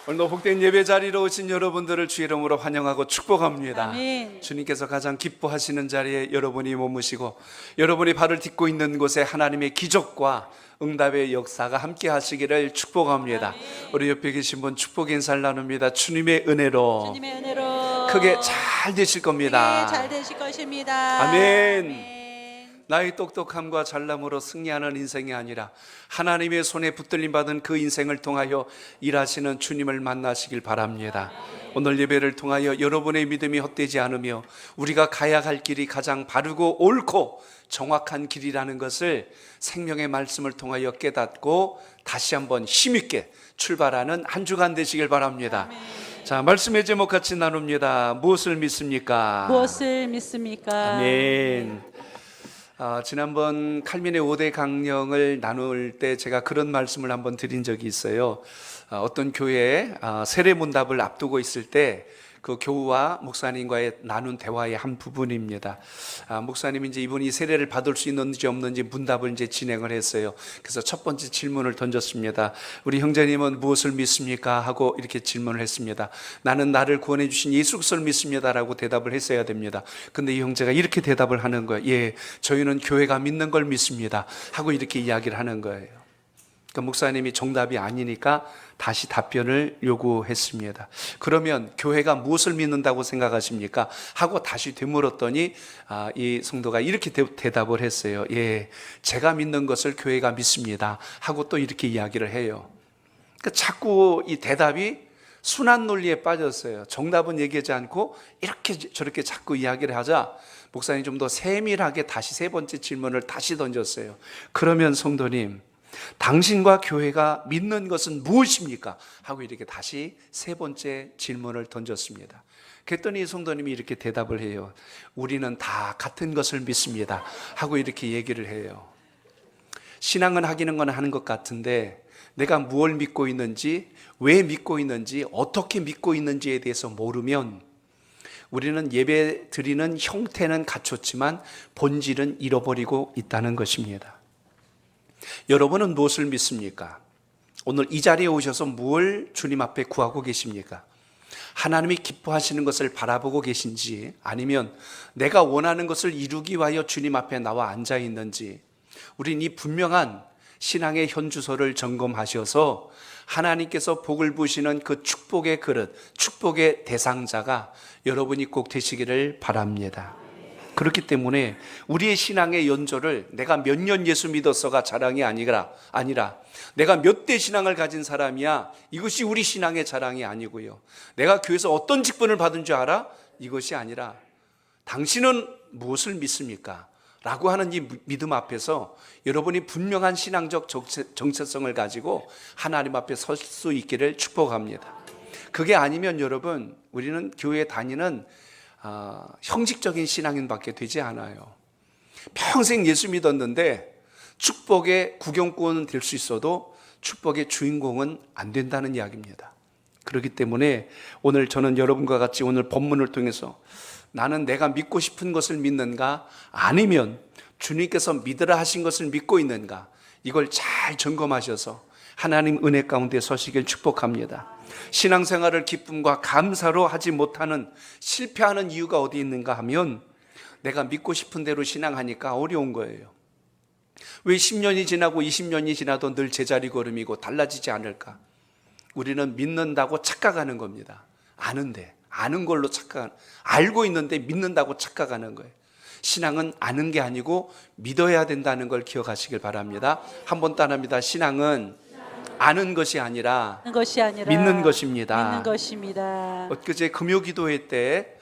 오늘도 복된 예배 자리로 오신 여러분들을 주의 이름으로 환영하고 축복합니다. 아멘. 주님께서 가장 기뻐하시는 자리에 여러분이 머무시고 여러분이 발을 딛고 있는 곳에 하나님의 기적과 응답의 역사가 함께 하시기를 축복합니다. 아멘. 우리 옆에 계신 분 축복 인사를 나눕니다. 주님의 은혜로 주님의 은혜로 크게 잘 되실 겁니다. 크게 잘 되실 것입니다. 아멘. 나의 똑똑함과 잘남으로 승리하는 인생이 아니라 하나님의 손에 붙들림 받은 그 인생을 통하여 일하시는 주님을 만나시길 바랍니다. 오늘 예배를 통하여 여러분의 믿음이 헛되지 않으며 우리가 가야 할 길이 가장 바르고 옳고 정확한 길이라는 것을 생명의 말씀을 통하여 깨닫고 다시 한번 힘있게 출발하는 한 주간 되시길 바랍니다. 자, 말씀의 제목 같이 나눕니다. 무엇을 믿습니까? 무엇을 믿습니까? 아멘. 지난번 칼민의 5대 강령을 나눌 때 제가 그런 말씀을 한번 드린 적이 있어요. 어떤 교회에 세례문답을 앞두고 있을 때 그 교우와 목사님과의 나눈 대화의 한 부분입니다. 목사님이 이제 이분이 세례를 받을 수 있는지 없는지 문답을 이제 진행을 했어요. 그래서 첫 번째 질문을 던졌습니다. 우리 형제님은 무엇을 믿습니까? 하고 이렇게 질문을 했습니다. 나는 나를 구원해 주신 예수 그리스도를 믿습니다라고 대답을 했어야 됩니다. 근데 이 형제가 이렇게 대답을 하는 거예요. 예, 저희는 교회가 믿는 걸 믿습니다. 하고 이렇게 이야기를 하는 거예요. 그러니까 목사님이 정답이 아니니까 다시 답변을 요구했습니다. 그러면 교회가 무엇을 믿는다고 생각하십니까? 하고 다시 되물었더니 이 성도가 이렇게 대답을 했어요. 예, 제가 믿는 것을 교회가 믿습니다. 하고 또 이렇게 이야기를 해요. 그러니까 자꾸 이 대답이 순환 논리에 빠졌어요. 정답은 얘기하지 않고 이렇게 저렇게 자꾸 이야기를 하자 목사님이 좀 더 세밀하게 다시 세 번째 질문을 다시 던졌어요. 그러면 성도님, 당신과 교회가 믿는 것은 무엇입니까? 하고 이렇게 다시 세 번째 질문을 던졌습니다. 그랬더니 성도님이 이렇게 대답을 해요. 우리는 다 같은 것을 믿습니다. 하고 이렇게 얘기를 해요. 신앙은 하기는 건 하는 것 같은데 내가 무엇을 믿고 있는지, 왜 믿고 있는지, 어떻게 믿고 있는지에 대해서 모르면 우리는 예배 드리는 형태는 갖췄지만 본질은 잃어버리고 있다는 것입니다. 여러분은 무엇을 믿습니까? 오늘 이 자리에 오셔서 무엇을 주님 앞에 구하고 계십니까? 하나님이 기뻐하시는 것을 바라보고 계신지, 아니면 내가 원하는 것을 이루기 위하여 주님 앞에 나와 앉아 있는지, 우린 이 분명한 신앙의 현주소를 점검하셔서 하나님께서 복을 부시는 그 축복의 그릇, 축복의 대상자가 여러분이 꼭 되시기를 바랍니다. 그렇기 때문에 우리의 신앙의 연조를 내가 몇 년 예수 믿었어가 자랑이 아니라 내가 몇 대 신앙을 가진 사람이야, 이것이 우리 신앙의 자랑이 아니고요. 내가 교회에서 어떤 직분을 받은 줄 알아? 이것이 아니라 당신은 무엇을 믿습니까? 라고 하는 이 믿음 앞에서 여러분이 분명한 신앙적 정체성을 가지고 하나님 앞에 설 수 있기를 축복합니다. 그게 아니면 여러분, 우리는 교회에 다니는 형식적인 신앙인밖에 되지 않아요. 평생 예수 믿었는데 축복의 구경꾼은 될 수 있어도 축복의 주인공은 안 된다는 이야기입니다. 그렇기 때문에 오늘 저는 여러분과 같이 오늘 본문을 통해서 나는 내가 믿고 싶은 것을 믿는가, 아니면 주님께서 믿으라 하신 것을 믿고 있는가, 이걸 잘 점검하셔서 하나님 은혜 가운데 서시길 축복합니다. 신앙생활을 기쁨과 감사로 하지 못하는, 실패하는 이유가 어디 있는가 하면 내가 믿고 싶은 대로 신앙하니까 어려운 거예요. 왜 10년이 지나고 20년이 지나도 늘 제자리 걸음이고 달라지지 않을까? 우리는 믿는다고 착각하는 겁니다. 아는 걸로 알고 있는데 믿는다고 착각하는 거예요. 신앙은 아는 게 아니고 믿어야 된다는 걸 기억하시길 바랍니다. 한번 따라합니다. 신앙은 아는 것이 아니라 믿는 것입니다. 엊그제 금요기도회 때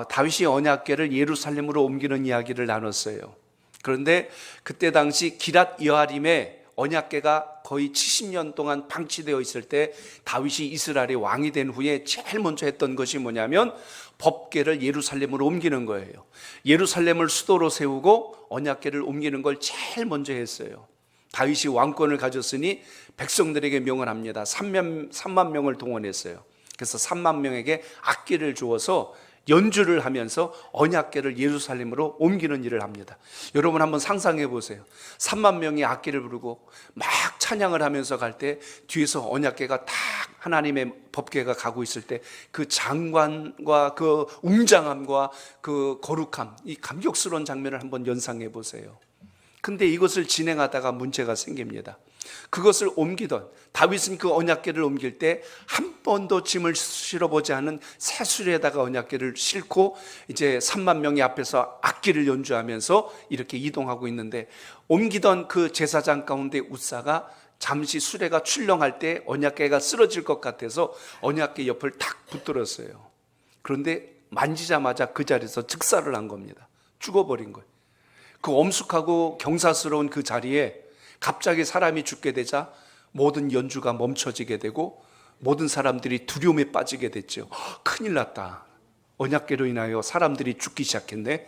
다윗이 언약궤를 예루살렘으로 옮기는 이야기를 나눴어요. 그런데 그때 당시 기랏 여아림에 언약궤가 거의 70년 동안 방치되어 있을 때 다윗이 이스라엘의 왕이 된 후에 제일 먼저 했던 것이 뭐냐면 법궤를 예루살렘으로 옮기는 거예요. 예루살렘을 수도로 세우고 언약궤를 옮기는 걸 제일 먼저 했어요. 다윗이 왕권을 가졌으니 백성들에게 명을 합니다. 3만 명을 동원했어요. 그래서 3만 명에게 악기를 주어서 연주를 하면서 언약궤를 예루살렘으로 옮기는 일을 합니다. 여러분 한번 상상해 보세요. 3만 명이 악기를 부르고 막 찬양을 하면서 갈 때 뒤에서 언약궤가 딱 하나님의 법궤가 가고 있을 때 그 장관과 그 웅장함과 그 거룩함, 이 감격스러운 장면을 한번 연상해 보세요. 근데 이것을 진행하다가 문제가 생깁니다. 그것을 옮기던 다윗은 그 언약궤를 옮길 때 한 번도 짐을 실어보지 않은 새 수레에다가 언약궤를 싣고 이제 3만 명이 앞에서 악기를 연주하면서 이렇게 이동하고 있는데, 옮기던 그 제사장 가운데 웃사가 잠시 수레가 출렁할 때 언약궤가 쓰러질 것 같아서 언약궤 옆을 탁 붙들었어요. 그런데 만지자마자 그 자리에서 즉사를 한 겁니다. 죽어버린 거예요. 그 엄숙하고 경사스러운 그 자리에 갑자기 사람이 죽게 되자 모든 연주가 멈춰지게 되고 모든 사람들이 두려움에 빠지게 됐죠. 큰일 났다. 언약궤로 인하여 사람들이 죽기 시작했네.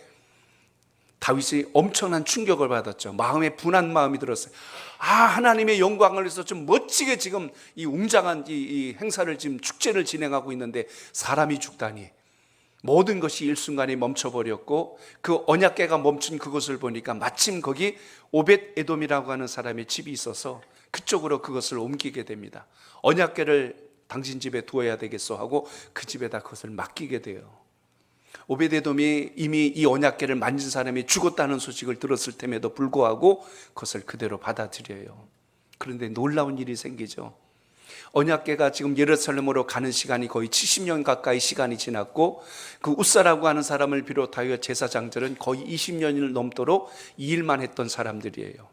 다윗이 엄청난 충격을 받았죠. 마음에 분한 마음이 들었어요. 하나님의 영광을 위해서 좀 멋지게 지금 이 웅장한 이 행사를 지금 축제를 진행하고 있는데 사람이 죽다니. 모든 것이 일순간에 멈춰버렸고 그 언약궤가 멈춘 그것을 보니까 마침 거기 오벳 에돔이라고 하는 사람의 집이 있어서 그쪽으로 그것을 옮기게 됩니다. 언약궤를 당신 집에 두어야 되겠어 하고 그 집에다 그것을 맡기게 돼요. 오벳 에돔이 이미 이 언약궤를 만진 사람이 죽었다는 소식을 들었을 템에도 불구하고 그것을 그대로 받아들여요. 그런데 놀라운 일이 생기죠. 언약궤가 지금 예루살렘으로 가는 시간이 거의 70년 가까이 시간이 지났고 그 웃사라고 하는 사람을 비롯하여 제사장들은 거의 20년을 넘도록 이 일만 했던 사람들이에요.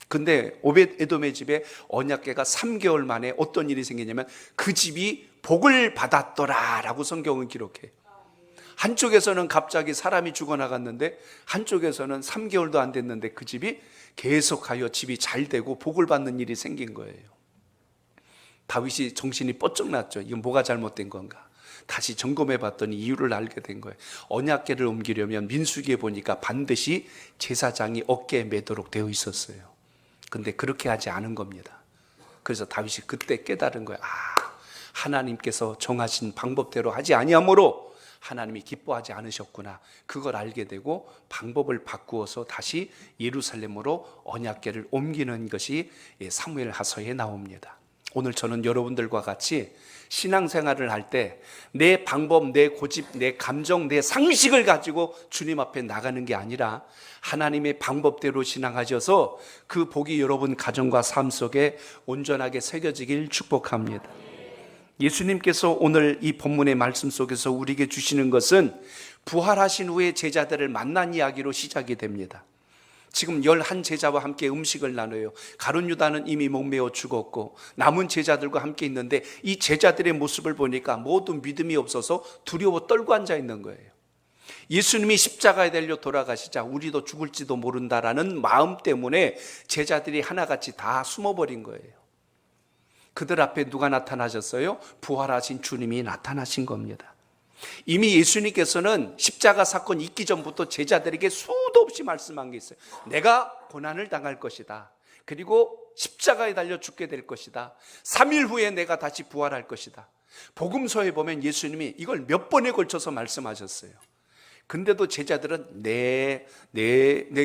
근데 오벳 에돔의 집에 언약궤가 3개월 만에 어떤 일이 생기냐면 그 집이 복을 받았더라라고 성경은 기록해요. 한쪽에서는 갑자기 사람이 죽어나갔는데 한쪽에서는 3개월도 안 됐는데 그 집이 계속하여 집이 잘 되고 복을 받는 일이 생긴 거예요. 다윗이 정신이 뻗쩍 났죠. 이건 뭐가 잘못된 건가? 다시 점검해 봤더니 이유를 알게 된 거예요. 언약궤를 옮기려면 민수기에 보니까 반드시 제사장이 어깨에 매도록 되어 있었어요. 근데 그렇게 하지 않은 겁니다. 그래서 다윗이 그때 깨달은 거예요. 하나님께서 정하신 방법대로 하지 아니하므로 하나님이 기뻐하지 않으셨구나. 그걸 알게 되고 방법을 바꾸어서 다시 예루살렘으로 언약궤를 옮기는 것이 사무엘 하서에 나옵니다. 오늘 저는 여러분들과 같이 신앙생활을 할 때 내 방법, 내 고집, 내 감정, 내 상식을 가지고 주님 앞에 나가는 게 아니라 하나님의 방법대로 신앙하셔서 그 복이 여러분 가정과 삶 속에 온전하게 새겨지길 축복합니다. 예수님께서 오늘 이 본문의 말씀 속에서 우리에게 주시는 것은 부활하신 후에 제자들을 만난 이야기로 시작이 됩니다. 지금 11제자와 함께 음식을 나눠요. 가룟 유다는 이미 목매어 죽었고 남은 제자들과 함께 있는데 이 제자들의 모습을 보니까 모두 믿음이 없어서 두려워 떨고 앉아 있는 거예요. 예수님이 십자가에 달려 돌아가시자 우리도 죽을지도 모른다라는 마음 때문에 제자들이 하나같이 다 숨어버린 거예요. 그들 앞에 누가 나타나셨어요? 부활하신 주님이 나타나신 겁니다. 이미 예수님께서는 십자가 사건 있기 전부터 제자들에게 수도 없이 말씀한 게 있어요. 내가 고난을 당할 것이다. 그리고 십자가에 달려 죽게 될 것이다. 3일 후에 내가 다시 부활할 것이다. 복음서에 보면 예수님이 이걸 몇 번에 걸쳐서 말씀하셨어요. 근데도 제자들은 네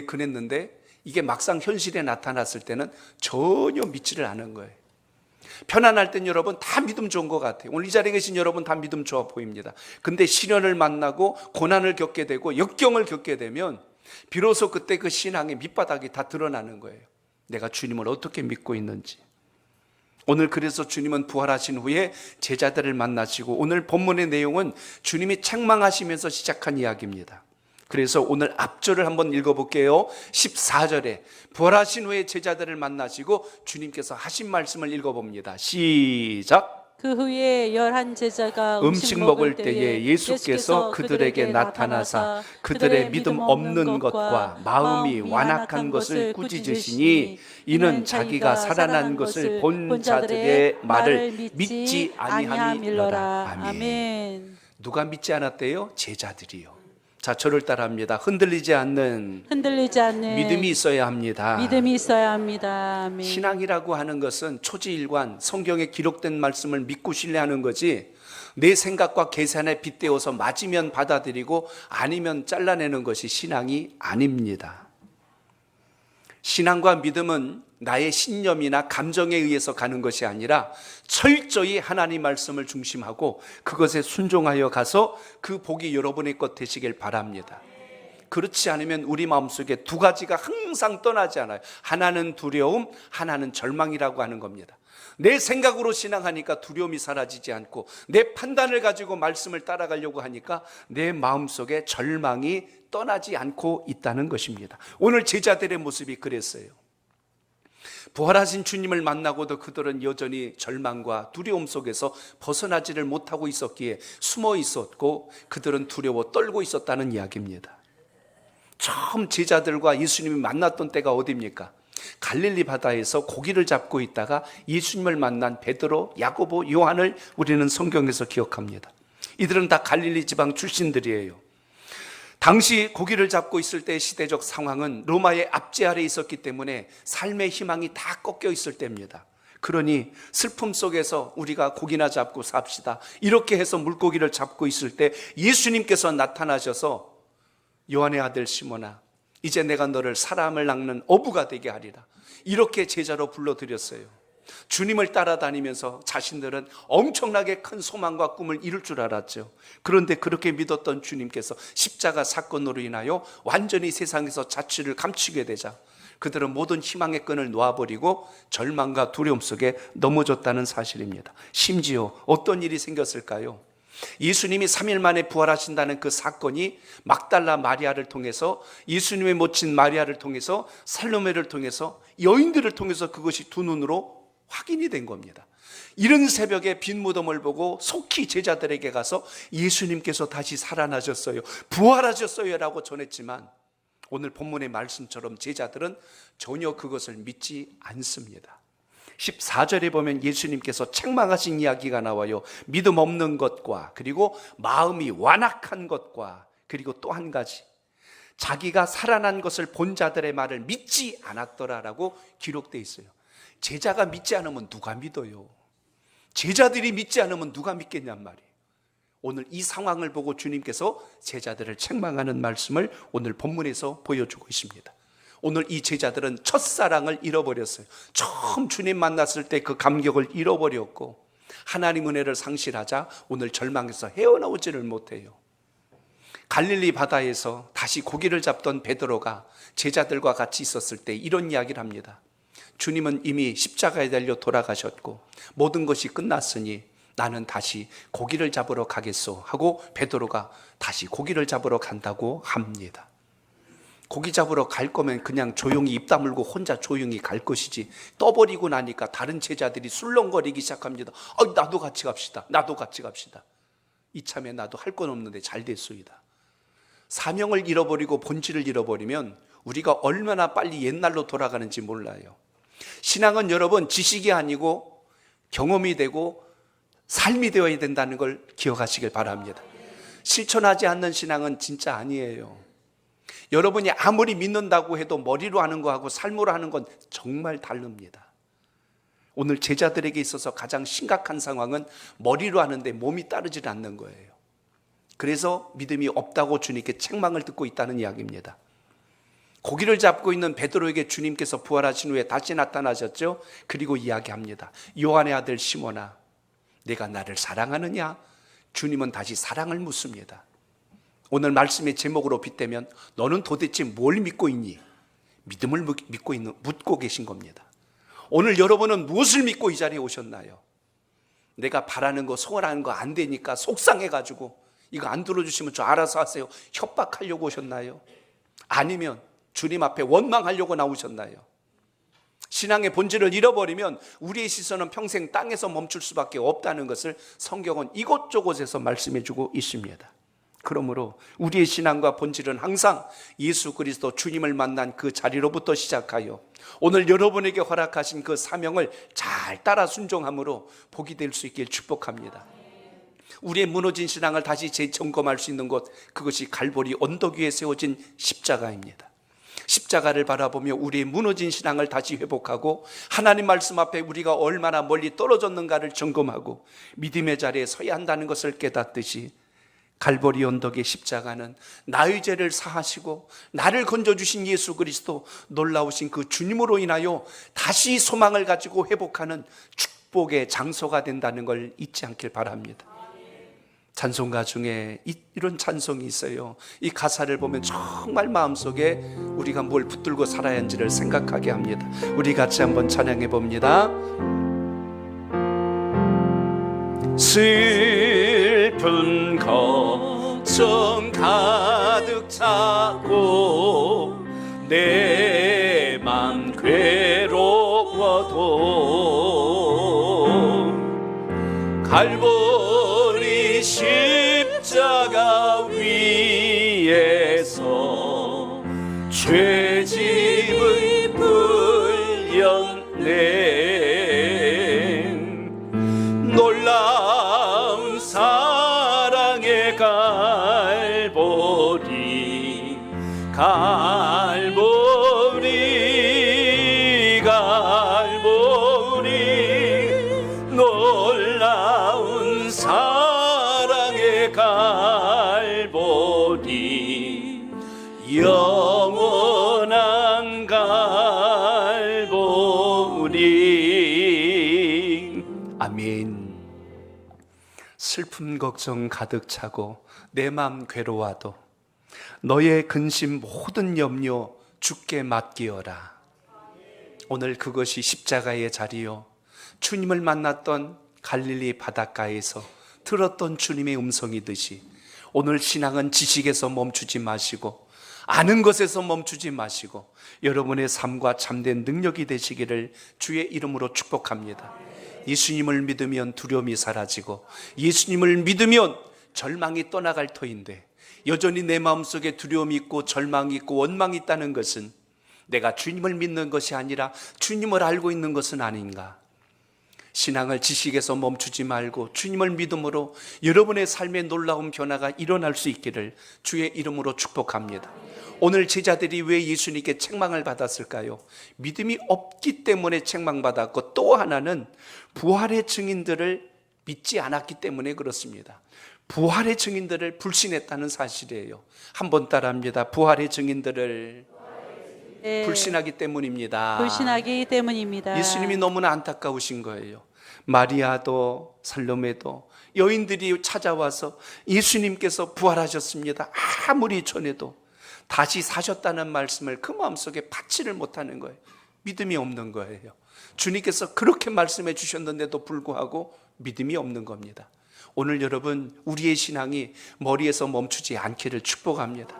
그랬는데 이게 막상 현실에 나타났을 때는 전혀 믿지를 않은 거예요. 편안할 땐 여러분 다 믿음 좋은 것 같아요. 오늘 이 자리에 계신 여러분 다 믿음 좋아 보입니다. 근데 시련을 만나고 고난을 겪게 되고 역경을 겪게 되면 비로소 그때 그 신앙의 밑바닥이 다 드러나는 거예요. 내가 주님을 어떻게 믿고 있는지. 오늘 그래서 주님은 부활하신 후에 제자들을 만나시고 오늘 본문의 내용은 주님이 책망하시면서 시작한 이야기입니다. 그래서 오늘 앞절을 한번 읽어볼게요. 14절에 부활하신 후에 제자들을 만나시고 주님께서 하신 말씀을 읽어봅니다. 시작. 그 후에 11제자가 음식 먹을 때에 예수께서 그들에게 나타나사 그들의 믿음 없는 것과 마음이 완악한 것을 꾸짖으시니 이는 자기가 살아난 것을 본 자들의 말을 믿지 아니함이로라. 아멘. 누가 믿지 않았대요? 제자들이요. 자, 저를 따라합니다. 흔들리지 않는 믿음이 있어야 합니다. 믿음이 있어야 합니다. 아멘. 신앙이라고 하는 것은 초지일관 성경에 기록된 말씀을 믿고 신뢰하는 거지, 내 생각과 계산에 빗대어서 맞으면 받아들이고 아니면 잘라내는 것이 신앙이 아닙니다. 신앙과 믿음은 나의 신념이나 감정에 의해서 가는 것이 아니라 철저히 하나님 말씀을 중심하고 그것에 순종하여 가서 그 복이 여러분의 것 되시길 바랍니다. 그렇지 않으면 우리 마음속에 두 가지가 항상 떠나지 않아요. 하나는 두려움, 하나는 절망이라고 하는 겁니다. 내 생각으로 신앙하니까 두려움이 사라지지 않고, 내 판단을 가지고 말씀을 따라가려고 하니까 내 마음속에 절망이 떠나지 않고 있다는 것입니다. 오늘 제자들의 모습이 그랬어요. 부활하신 주님을 만나고도 그들은 여전히 절망과 두려움 속에서 벗어나지를 못하고 있었기에 숨어 있었고, 그들은 두려워 떨고 있었다는 이야기입니다. 처음 제자들과 예수님이 만났던 때가 어디입니까? 갈릴리 바다에서 고기를 잡고 있다가 예수님을 만난 베드로, 야고보, 요한을 우리는 성경에서 기억합니다. 이들은 다 갈릴리 지방 출신들이에요. 당시 고기를 잡고 있을 때의 시대적 상황은 로마의 압제 아래에 있었기 때문에 삶의 희망이 다 꺾여 있을 때입니다. 그러니 슬픔 속에서 우리가 고기나 잡고 삽시다, 이렇게 해서 물고기를 잡고 있을 때 예수님께서 나타나셔서 요한의 아들 시몬아, 이제 내가 너를 사람을 낚는 어부가 되게 하리라, 이렇게 제자로 불러들였어요. 주님을 따라다니면서 자신들은 엄청나게 큰 소망과 꿈을 이룰 줄 알았죠. 그런데 그렇게 믿었던 주님께서 십자가 사건으로 인하여 완전히 세상에서 자취를 감추게 되자 그들은 모든 희망의 끈을 놓아버리고 절망과 두려움 속에 넘어졌다는 사실입니다. 심지어 어떤 일이 생겼을까요? 예수님이 3일 만에 부활하신다는 그 사건이 막달라 마리아를 통해서, 예수님의 모친 마리아를 통해서, 살로메를 통해서, 여인들을 통해서 그것이 두 눈으로 확인이 된 겁니다. 이른 새벽에 빈 무덤을 보고 속히 제자들에게 가서 예수님께서 다시 살아나셨어요, 부활하셨어요 라고 전했지만, 오늘 본문의 말씀처럼 제자들은 전혀 그것을 믿지 않습니다. 14절에 보면 예수님께서 책망하신 이야기가 나와요. 믿음 없는 것과, 그리고 마음이 완악한 것과, 그리고 또 한 가지, 자기가 살아난 것을 본 자들의 말을 믿지 않았더라라고 기록되어 있어요. 제자가 믿지 않으면 누가 믿어요? 제자들이 믿지 않으면 누가 믿겠냔 말이에요. 오늘 이 상황을 보고 주님께서 제자들을 책망하는 말씀을 오늘 본문에서 보여주고 있습니다. 오늘 이 제자들은 첫사랑을 잃어버렸어요. 처음 주님 만났을 때 그 감격을 잃어버렸고, 하나님 은혜를 상실하자 오늘 절망에서 헤어나오지를 못해요. 갈릴리 바다에서 다시 고기를 잡던 베드로가 제자들과 같이 있었을 때 이런 이야기를 합니다. 주님은 이미 십자가에 달려 돌아가셨고 모든 것이 끝났으니 나는 다시 고기를 잡으러 가겠소 하고 베드로가 다시 고기를 잡으러 간다고 합니다. 고기 잡으러 갈 거면 그냥 조용히 입 다물고 혼자 조용히 갈 것이지, 떠버리고 나니까 다른 제자들이 술렁거리기 시작합니다. 나도 같이 갑시다, 나도 같이 갑시다. 이참에 나도 할 건 없는데 잘 됐소이다. 사명을 잃어버리고 본질을 잃어버리면 우리가 얼마나 빨리 옛날로 돌아가는지 몰라요. 신앙은 여러분 지식이 아니고 경험이 되고 삶이 되어야 된다는 걸 기억하시길 바랍니다. 실천하지 않는 신앙은 진짜 아니에요. 여러분이 아무리 믿는다고 해도 머리로 하는 거하고 삶으로 하는 건 정말 다릅니다. 오늘 제자들에게 있어서 가장 심각한 상황은 머리로 하는데 몸이 따르지 않는 거예요. 그래서 믿음이 없다고 주님께 책망을 듣고 있다는 이야기입니다. 고기를 잡고 있는 베드로에게 주님께서 부활하신 후에 다시 나타나셨죠. 그리고 이야기합니다. 요한의 아들 시몬아, 내가 나를 사랑하느냐? 주님은 다시 사랑을 묻습니다. 오늘 말씀의 제목으로 빗대면 너는 도대체 뭘 믿고 있니? 믿음을 묻고 계신 겁니다. 오늘 여러분은 무엇을 믿고 이 자리에 오셨나요? 내가 바라는 거, 소원하는 거 안 되니까 속상해가지고 이거 안 들어주시면 저 알아서 하세요, 협박하려고 오셨나요? 아니면 주님 앞에 원망하려고 나오셨나요? 신앙의 본질을 잃어버리면 우리의 시선은 평생 땅에서 멈출 수밖에 없다는 것을 성경은 이곳저곳에서 말씀해주고 있습니다. 그러므로 우리의 신앙과 본질은 항상 예수 그리스도 주님을 만난 그 자리로부터 시작하여 오늘 여러분에게 허락하신 그 사명을 잘 따라 순종함으로 복이 될 수 있길 축복합니다. 우리의 무너진 신앙을 다시 재점검할 수 있는 곳, 그것이 갈보리 언덕 위에 세워진 십자가입니다. 십자가를 바라보며 우리의 무너진 신앙을 다시 회복하고 하나님 말씀 앞에 우리가 얼마나 멀리 떨어졌는가를 점검하고 믿음의 자리에 서야 한다는 것을 깨닫듯이 갈보리 언덕의 십자가는 나의 죄를 사하시고 나를 건져주신 예수 그리스도, 놀라우신 그 주님으로 인하여 다시 소망을 가지고 회복하는 축복의 장소가 된다는 걸 잊지 않길 바랍니다. 찬송가 중에 이런 찬송이 있어요. 이 가사를 보면 정말 마음속에 우리가 뭘 붙들고 살아야 하는지를 생각하게 합니다. 우리 같이 한번 찬양해 봅니다. 슬픈 걱정 가득 차고 내 맘 괴로워도 갈보리 십자가 위에서 죄짐을 풀렸네. 놀라운 사랑의 갈보리, 갈보리, 갈보리, 놀라운 사랑의 갈보리, 영원한 갈보리. 아멘. 슬픔 걱정 가득 차고 내 맘 괴로워도 너의 근심 모든 염려 주께 맡기어라. 오늘 그것이 십자가의 자리요, 주님을 만났던 갈릴리 바닷가에서 들었던 주님의 음성이듯이 오늘 신앙은 지식에서 멈추지 마시고 아는 것에서 멈추지 마시고 여러분의 삶과 참된 능력이 되시기를 주의 이름으로 축복합니다. 예수님을 믿으면 두려움이 사라지고 예수님을 믿으면 절망이 떠나갈 터인데 여전히 내 마음속에 두려움이 있고 절망이 있고 원망이 있다는 것은 내가 주님을 믿는 것이 아니라 주님을 알고 있는 것은 아닌가? 신앙을 지식에서 멈추지 말고 주님을 믿음으로 여러분의 삶에 놀라운 변화가 일어날 수 있기를 주의 이름으로 축복합니다. 오늘 제자들이 왜 예수님께 책망을 받았을까요? 믿음이 없기 때문에 책망받았고, 또 하나는 부활의 증인들을 믿지 않았기 때문에 그렇습니다. 부활의 증인들을 불신했다는 사실이에요. 한번 따라합니다. 부활의 증인들을 네, 불신하기 때문입니다. 불신하기 때문입니다. 예수님이 너무나 안타까우신 거예요. 마리아도 살로메도 여인들이 찾아와서 예수님께서 부활하셨습니다 아무리 전해도 다시 사셨다는 말씀을 그 마음속에 받지를 못하는 거예요. 믿음이 없는 거예요. 주님께서 그렇게 말씀해 주셨는데도 불구하고 믿음이 없는 겁니다. 오늘 여러분, 우리의 신앙이 머리에서 멈추지 않기를 축복합니다.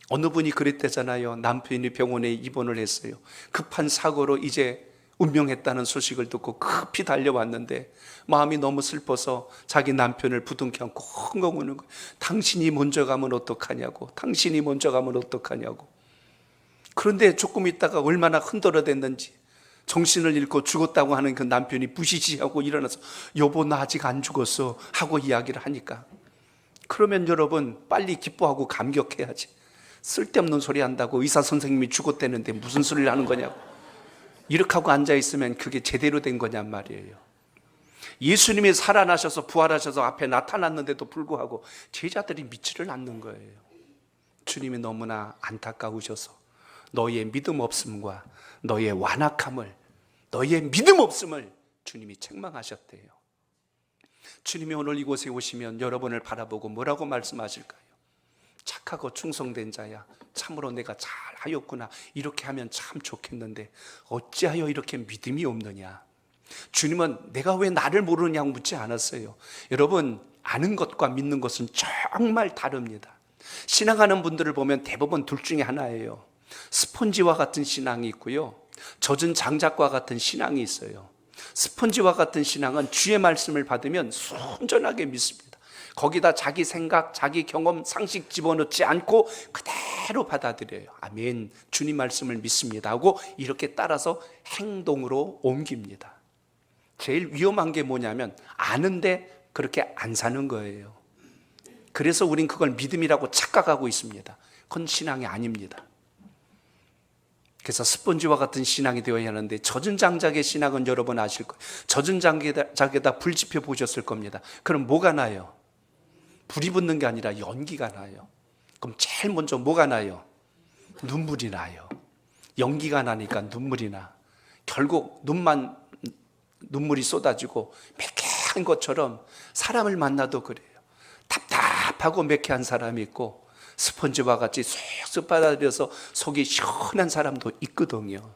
어느 분이 그랬대잖아요. 남편이 병원에 입원을 했어요. 급한 사고로 이제 운명했다는 소식을 듣고 급히 달려왔는데 마음이 너무 슬퍼서 자기 남편을 부둥켜 안고 헝헝 우는 거예요. 당신이 먼저 가면 어떡하냐고, 당신이 먼저 가면 어떡하냐고. 그런데 조금 있다가 얼마나 흔들어댔는지 정신을 잃고 죽었다고 하는 그 남편이 부시시하고 일어나서 여보 나 아직 안 죽었어 하고 이야기를 하니까, 그러면 여러분 빨리 기뻐하고 감격해야지. 쓸데없는 소리 한다고 의사 선생님이 죽었다는데 무슨 소리를 하는 거냐고. 이렇게 하고 앉아있으면 그게 제대로 된 거냔 말이에요. 예수님이 살아나셔서 부활하셔서 앞에 나타났는데도 불구하고 제자들이 믿지를 않는 거예요. 주님이 너무나 안타까우셔서 너의 믿음 없음과 너의 완악함을, 너의 믿음 없음을 주님이 책망하셨대요. 주님이 오늘 이곳에 오시면 여러분을 바라보고 뭐라고 말씀하실까요? 착하고 충성된 자야, 참으로 내가 잘하였구나, 이렇게 하면 참 좋겠는데 어찌하여 이렇게 믿음이 없느냐. 주님은 내가 왜 나를 모르느냐고 묻지 않았어요. 여러분, 아는 것과 믿는 것은 정말 다릅니다. 신앙하는 분들을 보면 대부분 둘 중에 하나예요. 스폰지와 같은 신앙이 있고요, 젖은 장작과 같은 신앙이 있어요. 스폰지와 같은 신앙은 주의 말씀을 받으면 순전하게 믿습니다. 거기다 자기 생각, 자기 경험, 상식 집어넣지 않고 그대로 받아들여요. 아멘, 주님 말씀을 믿습니다 하고 이렇게 따라서 행동으로 옮깁니다. 제일 위험한 게 뭐냐면 아는데 그렇게 안 사는 거예요. 그래서 우린 그걸 믿음이라고 착각하고 있습니다. 그건 신앙이 아닙니다. 그래서 스펀지와 같은 신앙이 되어야 하는데, 젖은 장작의 신앙은 여러분 아실 거예요. 젖은 장작에다 불 지펴 보셨을 겁니다. 그럼 뭐가 나요? 불이 붙는 게 아니라 연기가 나요. 그럼 제일 먼저 뭐가 나요? 눈물이 나요. 연기가 나니까 눈물이 나. 결국 눈물이 쏟아지고 매캐한 것처럼 사람을 만나도 그래요. 답답하고 매캐한 사람이 있고, 스펀지와 같이 쏙쏙 빨아들여서 속이 시원한 사람도 있거든요.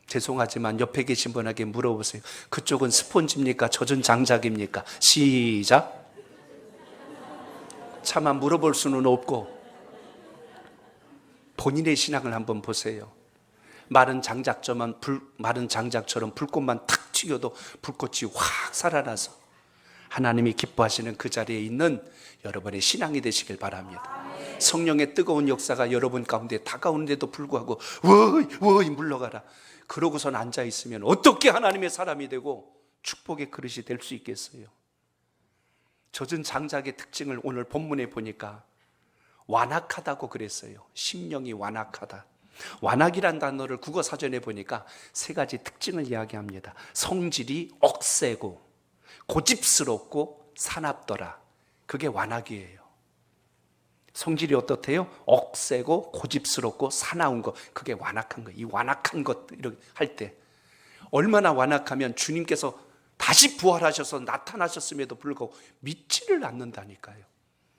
죄송하지만 옆에 계신 분에게 물어보세요. 그쪽은 스펀지입니까? 젖은 장작입니까? 시작. 차마 물어볼 수는 없고, 본인의 신앙을 한번 보세요. 마른 장작처럼 불꽃만 탁 튀겨도 불꽃이 확 살아나서 하나님이 기뻐하시는 그 자리에 있는 여러분의 신앙이 되시길 바랍니다. 성령의 뜨거운 역사가 여러분 가운데 다가오는데도 불구하고 워이 물러가라, 그러고선 앉아있으면 어떻게 하나님의 사람이 되고 축복의 그릇이 될 수 있겠어요? 젖은 장작의 특징을 오늘 본문에 보니까 완악하다고 그랬어요. 심령이 완악하다. 완악이란 단어를 국어사전에 보니까 세 가지 특징을 이야기합니다. 성질이 억세고 고집스럽고 사납더라. 그게 완악이에요. 성질이 어떻대요? 억세고 고집스럽고 사나운 것, 그게 완악한 거예요. 이 완악한 것 이렇게 할 때 얼마나 완악하면 주님께서 다시 부활하셔서 나타나셨음에도 불구하고 믿지를 않는다니까요.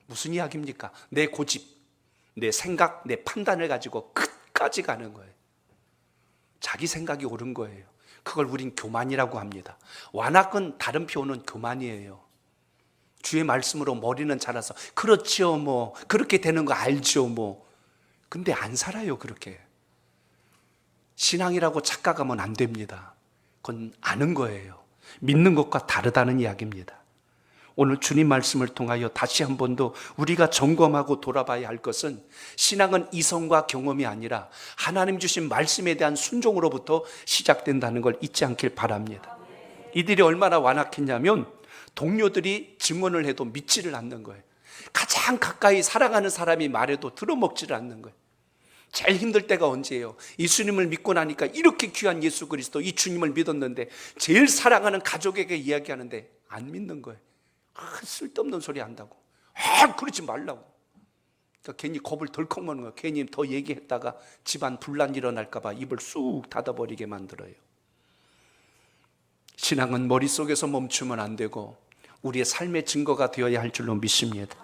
무슨 이야기입니까? 내 고집, 내 생각, 내 판단을 가지고 끝까지 가는 거예요. 자기 생각이 옳은 거예요. 그걸 우린 교만이라고 합니다. 완악은 다른 표현은 교만이에요. 주의 말씀으로 머리는 자라서 그렇지요 뭐, 그렇게 되는 거 알죠 뭐. 근데 안 살아요. 그렇게 신앙이라고 착각하면 안 됩니다. 그건 아는 거예요. 믿는 것과 다르다는 이야기입니다. 오늘 주님 말씀을 통하여 다시 한 번 더 우리가 점검하고 돌아봐야 할 것은, 신앙은 이성과 경험이 아니라 하나님 주신 말씀에 대한 순종으로부터 시작된다는 걸 잊지 않길 바랍니다. 이들이 얼마나 완악했냐면 동료들이 증언을 해도 믿지를 않는 거예요. 가장 가까이 사랑하는 사람이 말해도 들어먹지를 않는 거예요. 제일 힘들 때가 언제예요? 예수님을 믿고 나니까 이렇게 귀한 예수 그리스도, 이 주님을 믿었는데 제일 사랑하는 가족에게 이야기하는데 안 믿는 거예요. 쓸데없는 소리 한다고. 그러지 말라고. 그러니까 괜히 겁을 덜컥 먹는 거예요. 괜히 더 얘기했다가 집안 분란 일어날까 봐 입을 쑥 닫아버리게 만들어요. 신앙은 머릿속에서 멈추면 안 되고 우리의 삶의 증거가 되어야 할 줄로 믿습니다.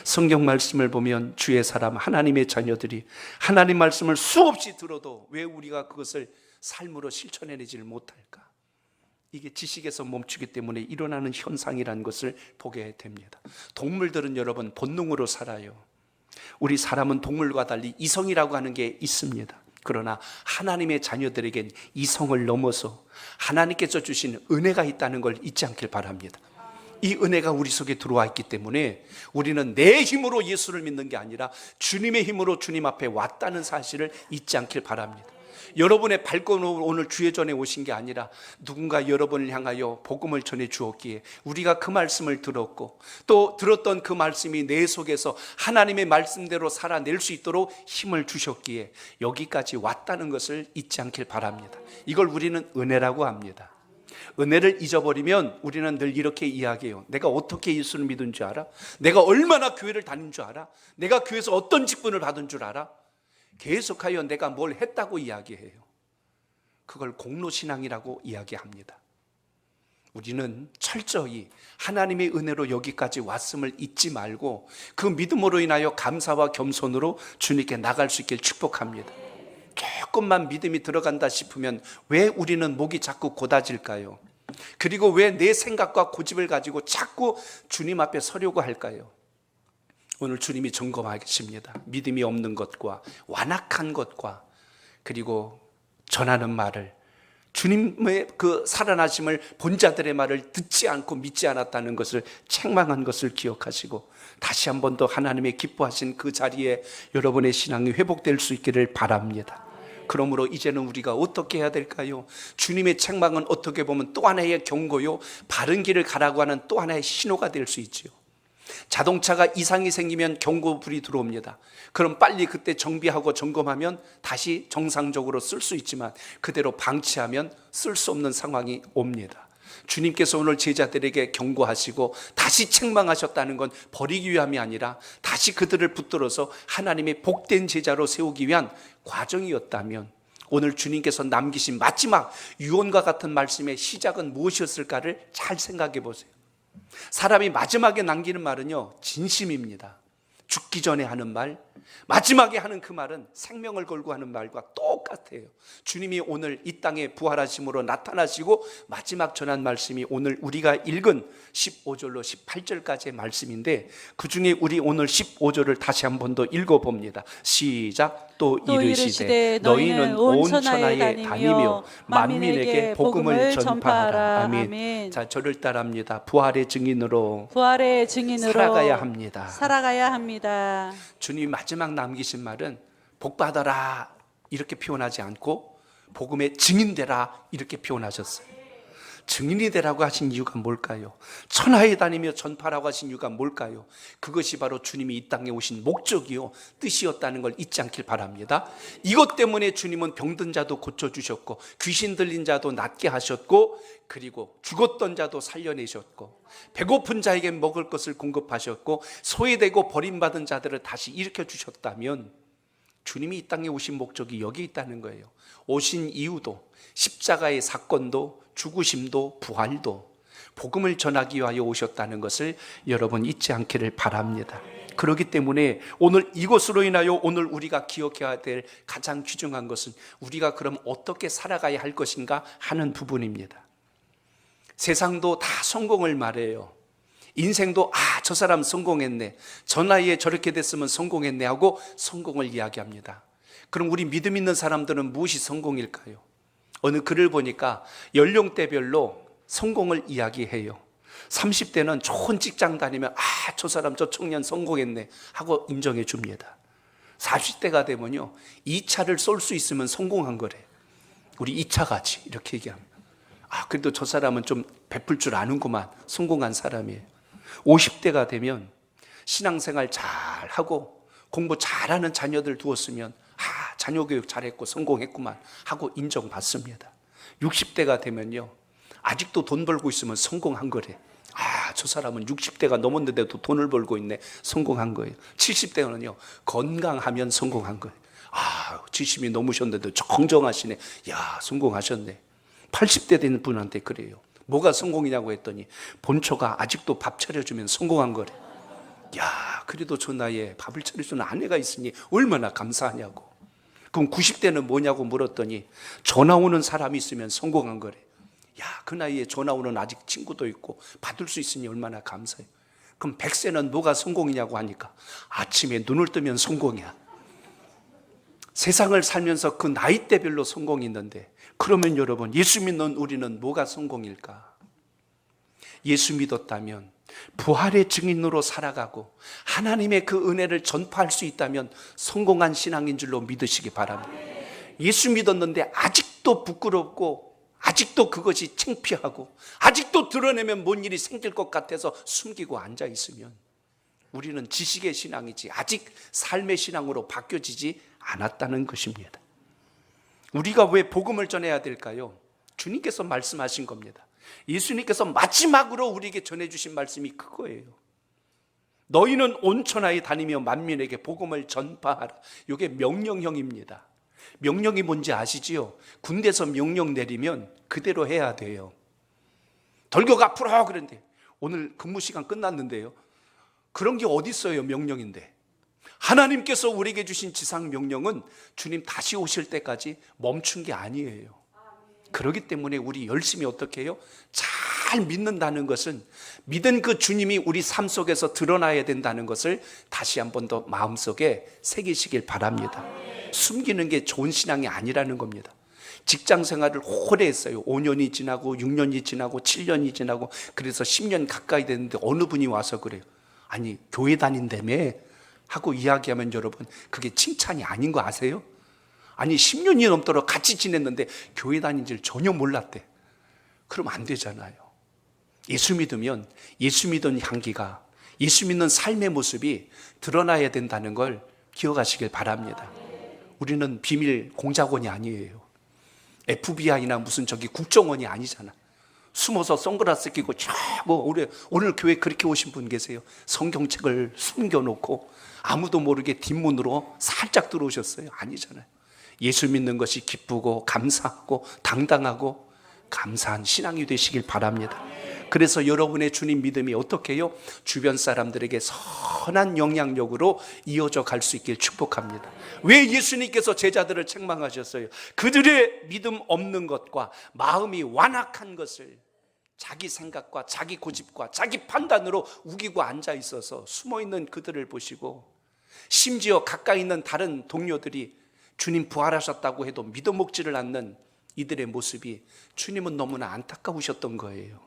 성경 말씀을 보면 주의 사람, 하나님의 자녀들이 하나님 말씀을 수없이 들어도 왜 우리가 그것을 삶으로 실천해내지를 못할까? 이게 지식에서 멈추기 때문에 일어나는 현상이라는 것을 보게 됩니다. 동물들은 여러분 본능으로 살아요. 우리 사람은 동물과 달리 이성이라고 하는 게 있습니다. 그러나 하나님의 자녀들에겐 이성을 넘어서 하나님께서 주신 은혜가 있다는 걸 잊지 않길 바랍니다. 이 은혜가 우리 속에 들어와 있기 때문에 우리는 내 힘으로 예수를 믿는 게 아니라 주님의 힘으로 주님 앞에 왔다는 사실을 잊지 않길 바랍니다. 여러분의 발걸음으로 오늘 주의 전에 오신 게 아니라 누군가 여러분을 향하여 복음을 전해 주었기에 우리가 그 말씀을 들었고, 또 들었던 그 말씀이 내 속에서 하나님의 말씀대로 살아낼 수 있도록 힘을 주셨기에 여기까지 왔다는 것을 잊지 않길 바랍니다. 이걸 우리는 은혜라고 합니다. 은혜를 잊어버리면 우리는 늘 이렇게 이야기해요. 내가 어떻게 예수를 믿은 줄 알아? 내가 얼마나 교회를 다닌 줄 알아? 내가 교회에서 어떤 직분을 받은 줄 알아? 계속하여 내가 뭘 했다고 이야기해요. 그걸 공로신앙이라고 이야기합니다. 우리는 철저히 하나님의 은혜로 여기까지 왔음을 잊지 말고 그 믿음으로 인하여 감사와 겸손으로 주님께 나갈 수 있길 축복합니다. 조금만 믿음이 들어간다 싶으면 왜 우리는 목이 자꾸 곧아질까요? 그리고 왜 내 생각과 고집을 가지고 자꾸 주님 앞에 서려고 할까요? 오늘 주님이 점검하십니다. 믿음이 없는 것과 완악한 것과 그리고 전하는 말을, 주님의 그 살아나심을 본 자들의 말을 듣지 않고 믿지 않았다는 것을 책망한 것을 기억하시고 다시 한 번 더 하나님의 기뻐하신 그 자리에 여러분의 신앙이 회복될 수 있기를 바랍니다. 그러므로 이제는 우리가 어떻게 해야 될까요? 주님의 책망은 어떻게 보면 또 하나의 경고요, 바른 길을 가라고 하는 또 하나의 신호가 될 수 있지요. 자동차가 이상이 생기면 경고불이 들어옵니다. 그럼 빨리 그때 정비하고 점검하면 다시 정상적으로 쓸 수 있지만 그대로 방치하면 쓸 수 없는 상황이 옵니다. 주님께서 오늘 제자들에게 경고하시고 다시 책망하셨다는 건 버리기 위함이 아니라 다시 그들을 붙들어서 하나님의 복된 제자로 세우기 위한 과정이었다면 오늘 주님께서 남기신 마지막 유언과 같은 말씀의 시작은 무엇이었을까를 잘 생각해 보세요. 사람이 마지막에 남기는 말은요, 진심입니다. 죽기 전에 하는 말, 마지막에 하는 그 말은 생명을 걸고 하는 말과 똑같아요. 주님이 오늘 이 땅에 부활하심으로 나타나시고 마지막 전한 말씀이 오늘 우리가 읽은 15절로 18절까지의 말씀인데, 그 중에 우리 오늘 15절을 다시 한 번 더 읽어봅니다. 시작. 또 이르시되 너희는 온 천하에 다니며 만민에게 복음을 전파하라. 아멘. 자, 저를 따라합니다. 부활의 증인으로 살아가야 합니다. 살아가야 합니다. 주님이 마지막 남기신 말은 복 받아라 이렇게 표현하지 않고 복음의 증인되라 이렇게 표현하셨어요. 증인이 되라고 하신 이유가 뭘까요? 천하에 다니며 전파라고 하신 이유가 뭘까요? 그것이 바로 주님이 이 땅에 오신 목적이요, 뜻이었다는 걸 잊지 않길 바랍니다. 이것 때문에 주님은 병든 자도 고쳐주셨고 귀신 들린 자도 낫게 하셨고, 그리고 죽었던 자도 살려내셨고, 배고픈 자에게 먹을 것을 공급하셨고, 소외되고 버림받은 자들을 다시 일으켜주셨다면 주님이 이 땅에 오신 목적이 여기 있다는 거예요. 오신 이유도, 십자가의 사건도, 죽으심도, 부활도 복음을 전하기 위하여 오셨다는 것을 여러분 잊지 않기를 바랍니다. 그렇기 때문에 오늘 이것으로 인하여 오늘 우리가 기억해야 될 가장 귀중한 것은 우리가 그럼 어떻게 살아가야 할 것인가 하는 부분입니다. 세상도 다 성공을 말해요. 인생도 저 사람 성공했네, 저 나이에 저렇게 됐으면 성공했네 하고 성공을 이야기합니다. 그럼 우리 믿음 있는 사람들은 무엇이 성공일까요? 어느 글을 보니까 연령대별로 성공을 이야기해요. 30대는 좋은 직장 다니면 저 사람 저 청년 성공했네 하고 인정해 줍니다. 40대가 되면요, 2차를 쏠 수 있으면 성공한 거래. 우리 2차 가지 이렇게 얘기합니다. 그래도 저 사람은 좀 베풀 줄 아는구만, 성공한 사람이에요. 50대가 되면 신앙생활 잘하고 공부 잘하는 자녀들 두었으면 자녀 교육 잘했고 성공했구만 하고 인정받습니다. 60대가 되면요, 아직도 돈 벌고 있으면 성공한 거래. 저 사람은 60대가 넘었는데도 돈을 벌고 있네, 성공한 거예요. 70대는요, 건강하면 성공한 거예요. 70이 넘으셨는데도 정정하시네, 성공하셨네. 80대 된 분한테 그래요. 뭐가 성공이냐고 했더니 본처가 아직도 밥 차려주면 성공한 거래. 그래도 저 나이에 밥을 차려주는 아내가 있으니 얼마나 감사하냐고. 그럼 90대는 뭐냐고 물었더니 전화 오는 사람이 있으면 성공한 거래. 그 나이에 전화 오는 아직 친구도 있고 받을 수 있으니 얼마나 감사해요. 그럼 100세는 뭐가 성공이냐고 하니까 아침에 눈을 뜨면 성공이야. 세상을 살면서 그 나이대별로 성공이 있는데, 그러면 여러분, 예수 믿는 우리는 뭐가 성공일까? 예수 믿었다면 부활의 증인으로 살아가고 하나님의 그 은혜를 전파할 수 있다면 성공한 신앙인 줄로 믿으시기 바랍니다. 예수 믿었는데 아직도 부끄럽고 아직도 그것이 창피하고 아직도 드러내면 뭔 일이 생길 것 같아서 숨기고 앉아 있으면 우리는 지식의 신앙이지 아직 삶의 신앙으로 바뀌어지지 않았다는 것입니다. 우리가 왜 복음을 전해야 될까요? 주님께서 말씀하신 겁니다. 예수님께서 마지막으로 우리에게 전해주신 말씀이 그거예요. 너희는 온 천하에 다니며 만민에게 복음을 전파하라. 이게 명령형입니다. 명령이 뭔지 아시지요? 군대에서 명령 내리면 그대로 해야 돼요. 돌격 앞으로 그런데 오늘 근무 시간 끝났는데요, 그런 게 어디 있어요? 명령인데. 하나님께서 우리에게 주신 지상 명령은 주님 다시 오실 때까지 멈춘 게 아니에요. 그렇기 때문에 우리 열심히 어떻게 해요? 잘 믿는다는 것은 믿은 그 주님이 우리 삶 속에서 드러나야 된다는 것을 다시 한 번 더 마음속에 새기시길 바랍니다. 숨기는 게 좋은 신앙이 아니라는 겁니다. 직장 생활을 오래 했어요. 5년이 지나고 6년이 지나고 7년이 지나고 그래서 10년 가까이 됐는데 어느 분이 와서 그래요. 아니 교회 다닌다며 하고 이야기하면 여러분 그게 칭찬이 아닌 거 아세요? 아니 10년이 넘도록 같이 지냈는데 교회 다닌 줄 전혀 몰랐대. 그러면 안 되잖아요. 예수 믿으면 예수 믿은 향기가, 예수 믿는 삶의 모습이 드러나야 된다는 걸 기억하시길 바랍니다. 우리는 비밀 공작원이 아니에요. FBI나 무슨 저기 국정원이 아니잖아. 숨어서 선글라스 끼고 오늘 교회 그렇게 오신 분 계세요. 성경책을 숨겨놓고 아무도 모르게 뒷문으로 살짝 들어오셨어요. 아니잖아요. 예수 믿는 것이 기쁘고 감사하고 당당하고 감사한 신앙이 되시길 바랍니다. 그래서 여러분의 주님 믿음이 어떻게 해요? 주변 사람들에게 선한 영향력으로 이어져 갈 수 있길 축복합니다. 왜 예수님께서 제자들을 책망하셨어요? 그들의 믿음 없는 것과 마음이 완악한 것을 자기 생각과 자기 고집과 자기 판단으로 우기고 앉아 있어서 숨어있는 그들을 보시고, 심지어 가까이 있는 다른 동료들이 주님 부활하셨다고 해도 믿어먹지를 않는 이들의 모습이 주님은 너무나 안타까우셨던 거예요.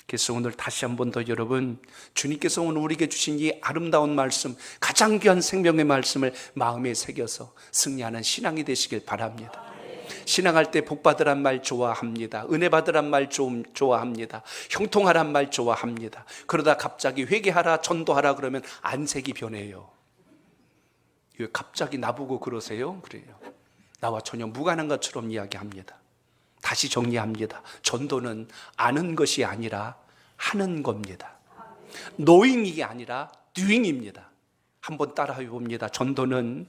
그래서 오늘 다시 한 번 더 여러분, 주님께서 오늘 우리에게 주신 이 아름다운 말씀, 가장 귀한 생명의 말씀을 마음에 새겨서 승리하는 신앙이 되시길 바랍니다. 신앙할 때 복받으란 말 좋아합니다. 은혜 받으란 말 좋아합니다. 형통하란 말 좋아합니다. 그러다 갑자기 회개하라, 전도하라 그러면 안색이 변해요. 왜 갑자기 나보고 그러세요? 그래요. 나와 전혀 무관한 것처럼 이야기합니다. 다시 정리합니다. 전도는 아는 것이 아니라 하는 겁니다. 노잉이 아니라 doing입니다. 한번 따라해 봅니다. 전도는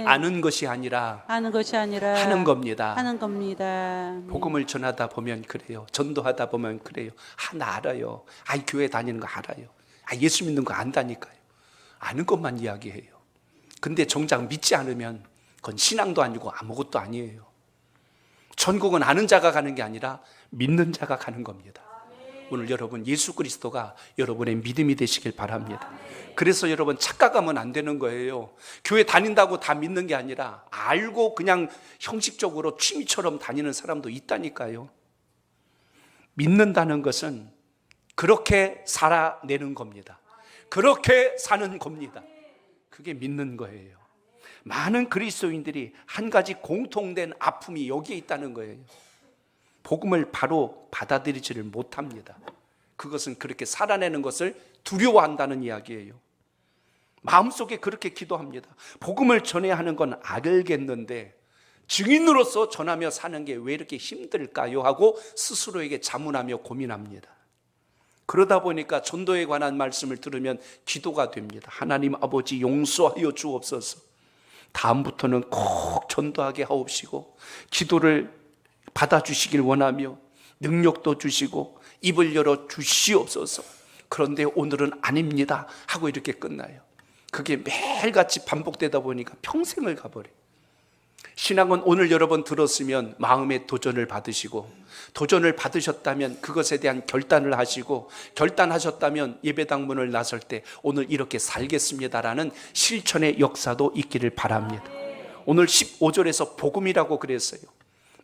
아는 것이 아니라 하는 것이 아니라 하는 겁니다. 하는 겁니다. 복음을 전하다 보면 그래요. 전도하다 보면 그래요. 나 알아요. 교회 다니는 거 알아요. 예수 믿는 거 안다니까요. 아는 것만 이야기해요. 근데 정작 믿지 않으면 그건 신앙도 아니고 아무것도 아니에요. 천국은 아는 자가 가는 게 아니라 믿는 자가 가는 겁니다. 오늘 여러분, 예수 그리스도가 여러분의 믿음이 되시길 바랍니다. 그래서 여러분, 착각하면 안 되는 거예요. 교회 다닌다고 다 믿는 게 아니라 알고 그냥 형식적으로 취미처럼 다니는 사람도 있다니까요. 믿는다는 것은 그렇게 살아내는 겁니다. 그렇게 사는 겁니다. 그게 믿는 거예요. 많은 그리스도인들이 한 가지 공통된 아픔이 여기에 있다는 거예요. 복음을 바로 받아들이지를 못합니다. 그것은 그렇게 살아내는 것을 두려워한다는 이야기예요. 마음속에 그렇게 기도합니다. 복음을 전해야 하는 건 알겠는데 증인으로서 전하며 사는 게 왜 이렇게 힘들까요? 하고 스스로에게 자문하며 고민합니다. 그러다 보니까 전도에 관한 말씀을 들으면 기도가 됩니다. 하나님 아버지 용서하여 주옵소서. 다음부터는 꼭 전도하게 하옵시고 기도를 받아주시길 원하며 능력도 주시고 입을 열어 주시옵소서. 그런데 오늘은 아닙니다 하고 이렇게 끝나요. 그게 매일같이 반복되다 보니까 평생을 가버려요. 신앙은 오늘 여러분 들었으면 마음의 도전을 받으시고, 도전을 받으셨다면 그것에 대한 결단을 하시고, 결단하셨다면 예배당문을 나설 때 오늘 이렇게 살겠습니다라는 실천의 역사도 있기를 바랍니다. 오늘 15절에서 복음이라고 그랬어요.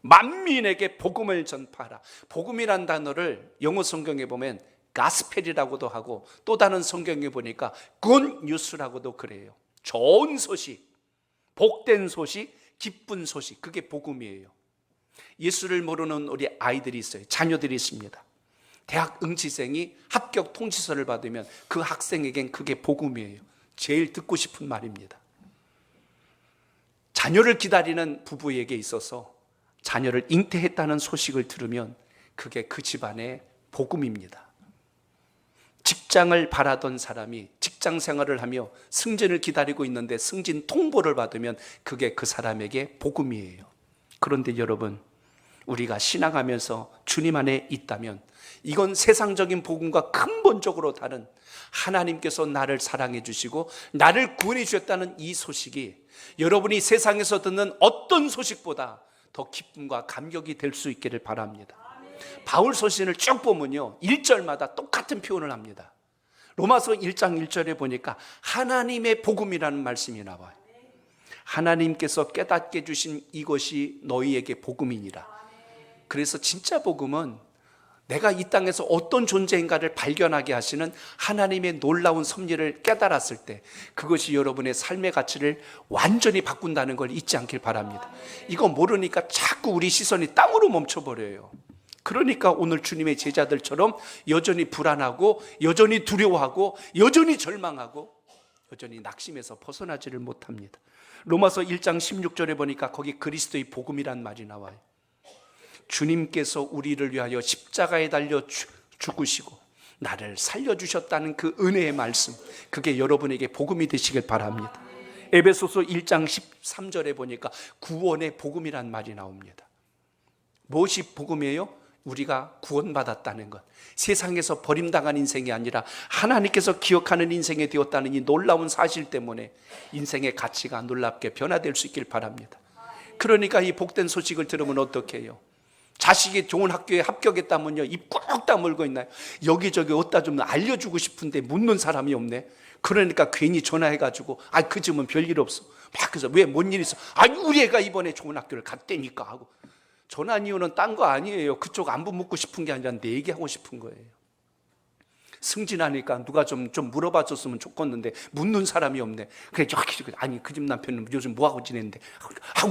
만민에게 복음을 전파하라. 복음이란 단어를 영어 성경에 보면 가스펠이라고도 하고, 또 다른 성경에 보니까 good news라고도 그래요. 좋은 소식, 복된 소식, 기쁜 소식, 그게 복음이에요. 예수를 모르는 우리 아이들이 있어요. 자녀들이 있습니다. 대학 응시생이 합격 통지서를 받으면 그 학생에겐 그게 복음이에요. 제일 듣고 싶은 말입니다. 자녀를 기다리는 부부에게 있어서 자녀를 잉태했다는 소식을 들으면 그게 그 집안의 복음입니다. 직장을 바라던 사람이 직장 생활을 하며 승진을 기다리고 있는데 승진 통보를 받으면 그게 그 사람에게 복음이에요. 그런데 여러분, 우리가 신앙하면서 주님 안에 있다면 이건 세상적인 복음과 근본적으로 다른, 하나님께서 나를 사랑해 주시고 나를 구원해 주셨다는 이 소식이 여러분이 세상에서 듣는 어떤 소식보다 더 기쁨과 감격이 될 수 있기를 바랍니다. 바울 서신을 쭉 보면요, 1절마다 똑같은 표현을 합니다. 로마서 1장 1절에 보니까 하나님의 복음이라는 말씀이 나와요. 하나님께서 깨닫게 주신 이것이 너희에게 복음이니라. 그래서 진짜 복음은 내가 이 땅에서 어떤 존재인가를 발견하게 하시는 하나님의 놀라운 섭리를 깨달았을 때 그것이 여러분의 삶의 가치를 완전히 바꾼다는 걸 잊지 않길 바랍니다. 이거 모르니까 자꾸 우리 시선이 땅으로 멈춰버려요. 그러니까 오늘 주님의 제자들처럼 여전히 불안하고 여전히 두려워하고 여전히 절망하고 여전히 낙심에서 벗어나지를 못합니다. 로마서 1장 16절에 보니까 거기 그리스도의 복음이란 말이 나와요. 주님께서 우리를 위하여 십자가에 달려 죽으시고 나를 살려주셨다는 그 은혜의 말씀, 그게 여러분에게 복음이 되시길 바랍니다. 에베소서 1장 13절에 보니까 구원의 복음이란 말이 나옵니다. 무엇이 복음이에요? 우리가 구원받았다는 것, 세상에서 버림당한 인생이 아니라 하나님께서 기억하는 인생이 되었다는 이 놀라운 사실 때문에 인생의 가치가 놀랍게 변화될 수 있길 바랍니다. 그러니까 이 복된 소식을 들으면 어떻게 해요? 자식이 좋은 학교에 합격했다면요, 입 꾹 다물고 있나요? 여기저기 어디다 좀 알려주고 싶은데 묻는 사람이 없네. 그러니까 괜히 전화해가지고 그 집은 별일 없어. 막 그래서 왜 뭔 일 있어? 우리 애가 이번에 좋은 학교를 갔다니까 하고. 전화 이유는 딴 거 아니에요. 그쪽 안부 묻고 싶은 게 아니라 내 얘기하고 싶은 거예요. 승진하니까 누가 좀 물어봐 줬으면 좋겠는데 묻는 사람이 없네. 그래, 아니 그 집 남편은 요즘 뭐하고 지내는데?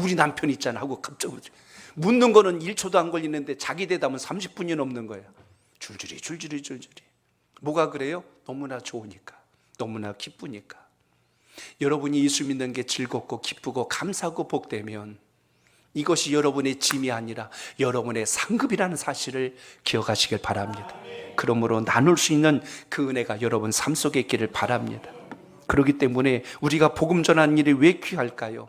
우리 남편 있잖아 하고 갑자기 묻는 거는 1초도 안 걸리는데 자기 대답은 30분이 넘는 거예요. 줄줄이. 뭐가 그래요? 너무나 좋으니까, 너무나 기쁘니까. 여러분이 예수 믿는 게 즐겁고 기쁘고 감사하고 복되면 이것이 여러분의 짐이 아니라 여러분의 상급이라는 사실을 기억하시길 바랍니다. 그러므로 나눌 수 있는 그 은혜가 여러분 삶 속에 있기를 바랍니다. 그렇기 때문에 우리가 복음 전하는 일이 왜 귀할까요?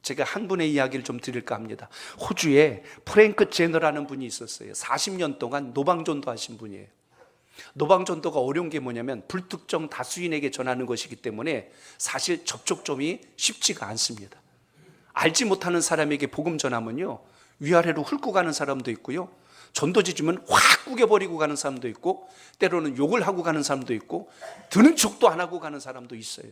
제가 한 분의 이야기를 좀 드릴까 합니다. 호주에 프랭크 제너라는 분이 있었어요. 40년 동안 노방전도 하신 분이에요. 노방전도가 어려운 게 뭐냐면 불특정 다수인에게 전하는 것이기 때문에 사실 접촉점이 쉽지가 않습니다. 알지 못하는 사람에게 복음 전하면요, 위아래로 훑고 가는 사람도 있고요, 전도지 주면 확 구겨버리고 가는 사람도 있고, 때로는 욕을 하고 가는 사람도 있고, 드는 척도 안 하고 가는 사람도 있어요.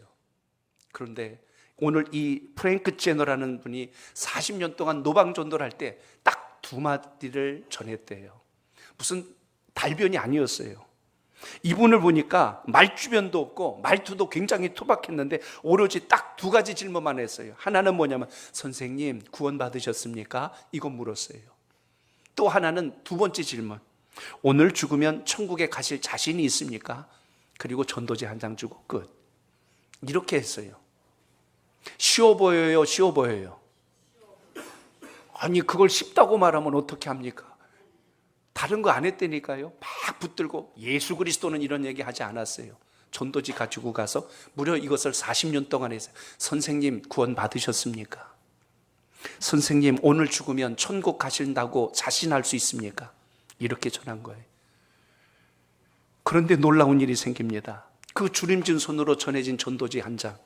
그런데 오늘 이 프랭크 제너라는 분이 40년 동안 노방전도를 할 때 딱 두 마디를 전했대요. 무슨 달변이 아니었어요. 이분을 보니까 말주변도 없고 말투도 굉장히 투박했는데 오로지 딱 두 가지 질문만 했어요. 하나는 뭐냐면, 선생님 구원 받으셨습니까? 이거 물었어요. 또 하나는 두 번째 질문, 오늘 죽으면 천국에 가실 자신이 있습니까? 그리고 전도지 한 장 주고 끝. 이렇게 했어요. 쉬워 보여요? 쉬워 보여요? 아니 그걸 쉽다고 말하면 어떻게 합니까? 다른 거 안 했다니까요. 막 붙들고. 예수 그리스도는 이런 얘기 하지 않았어요. 전도지 가지고 가서 무려 이것을 40년 동안 했어요. 선생님 구원 받으셨습니까? 선생님 오늘 죽으면 천국 가신다고 자신할 수 있습니까? 이렇게 전한 거예요. 그런데 놀라운 일이 생깁니다. 그 주림진 손으로 전해진 전도지 한 장,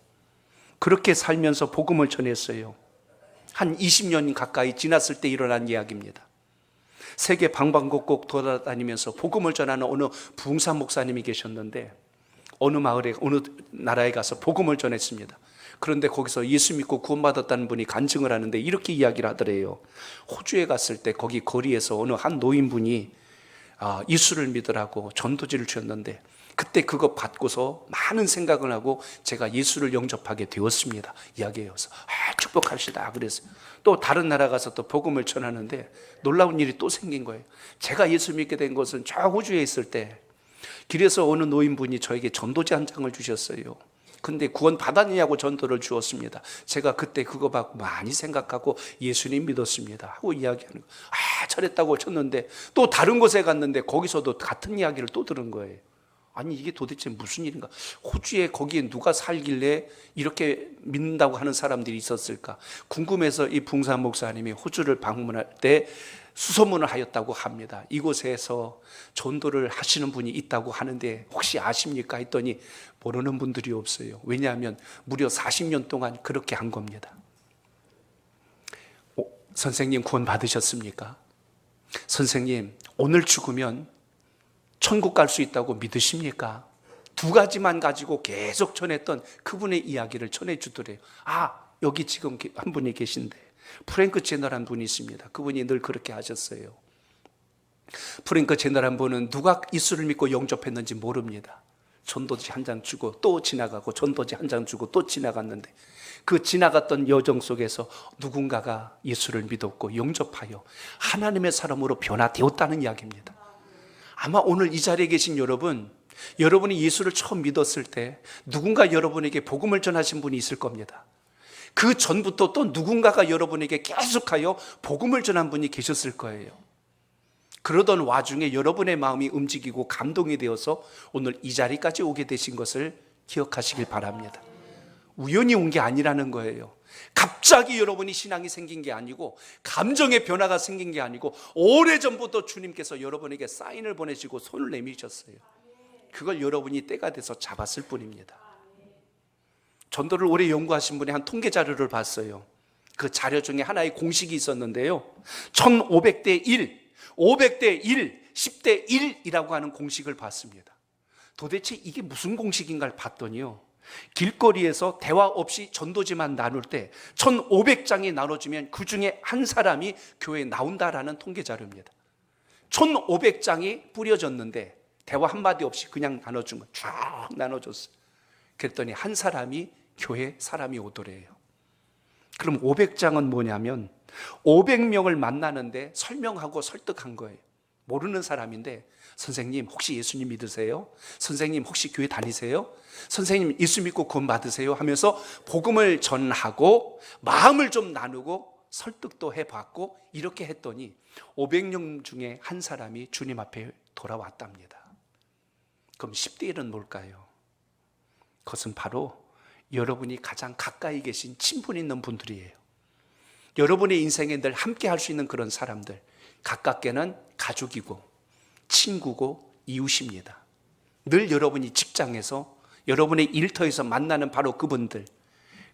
그렇게 살면서 복음을 전했어요. 한 20년 가까이 지났을 때 일어난 이야기입니다. 세계 방방곡곡 돌아다니면서 복음을 전하는 어느 부흥사 목사님이 계셨는데 어느 마을에, 어느 나라에 가서 복음을 전했습니다. 그런데 거기서 예수 믿고 구원받았다는 분이 간증을 하는데 이렇게 이야기를 하더래요. 호주에 갔을 때 거기 거리에서 어느 한 노인분이 예수를 믿으라고 전도지를 주었는데 그때 그거 받고서 많은 생각을 하고 제가 예수를 영접하게 되었습니다. 이야기해서 축복합시다 그랬어요. 또 다른 나라 가서 또 복음을 전하는데 놀라운 일이 또 생긴 거예요. 제가 예수 믿게 된 것은 저 호주에 있을 때 길에서 어느 노인분이 저에게 전도지 한 장을 주셨어요. 근데 구원 받았냐고 전도를 주었습니다. 제가 그때 그거 받고 많이 생각하고 예수님 믿었습니다 하고 이야기하는 거예요. 잘했다고 쳤는데 또 다른 곳에 갔는데 거기서도 같은 이야기를 또 들은 거예요. 아니 이게 도대체 무슨 일인가? 호주에 거기에 누가 살길래 이렇게 믿는다고 하는 사람들이 있었을까? 궁금해서 이 붕사 목사님이 호주를 방문할 때 수소문을 하였다고 합니다. 이곳에서 전도를 하시는 분이 있다고 하는데 혹시 아십니까? 했더니 모르는 분들이 없어요. 왜냐하면 무려 40년 동안 그렇게 한 겁니다. 선생님 구원 받으셨습니까? 선생님 오늘 죽으면 천국 갈 수 있다고 믿으십니까? 두 가지만 가지고 계속 전했던 그분의 이야기를 전해주더래요. 여기 지금 한 분이 계신데 프랭크 제너라는 분이 있습니다. 그분이 늘 그렇게 하셨어요. 프랭크 제너란보는 누가 예수를 믿고 영접했는지 모릅니다. 전도지 한 장 주고 또 지나가고 전도지 한 장 주고 또 지나갔는데 그 지나갔던 여정 속에서 누군가가 예수를 믿었고 영접하여 하나님의 사람으로 변화되었다는 이야기입니다. 아마 오늘 이 자리에 계신 여러분, 여러분이 예수를 처음 믿었을 때 누군가 여러분에게 복음을 전하신 분이 있을 겁니다. 그 전부터 또 누군가가 여러분에게 계속하여 복음을 전한 분이 계셨을 거예요. 그러던 와중에 여러분의 마음이 움직이고 감동이 되어서 오늘 이 자리까지 오게 되신 것을 기억하시길 바랍니다. 우연히 온 게 아니라는 거예요. 갑자기 여러분이 신앙이 생긴 게 아니고 감정의 변화가 생긴 게 아니고 오래전부터 주님께서 여러분에게 사인을 보내시고 손을 내미셨어요. 그걸 여러분이 때가 돼서 잡았을 뿐입니다. 전도를 오래 연구하신 분이 한 통계 자료를 봤어요. 그 자료 중에 하나의 공식이 있었는데요, 1500대 1, 500대 1, 10대 1이라고 하는 공식을 봤습니다. 도대체 이게 무슨 공식인가를 봤더니요, 길거리에서 대화 없이 전도지만 나눌 때 1500장이 나눠지면 그 중에 한 사람이 교회에 나온다라는 통계 자료입니다. 1500장이 뿌려졌는데 대화 한마디 없이 그냥 나눠준 거 쫙 나눠줬어요. 그랬더니 한 사람이 교회 사람이 오더래요. 그럼 500장은 뭐냐면 500명을 만나는데 설명하고 설득한 거예요. 모르는 사람인데, 선생님 혹시 예수님 믿으세요? 선생님 혹시 교회 다니세요? 선생님 예수 믿고 구원 받으세요? 하면서 복음을 전하고 마음을 좀 나누고 설득도 해봤고 이렇게 했더니 500명 중에 한 사람이 주님 앞에 돌아왔답니다. 그럼 10대 1은 뭘까요? 그것은 바로 여러분이 가장 가까이 계신 친분 있는 분들이에요. 여러분의 인생에 늘 함께 할 수 있는 그런 사람들, 가깝게는 가족이고 친구고 이웃입니다. 늘 여러분이 직장에서 여러분의 일터에서 만나는 바로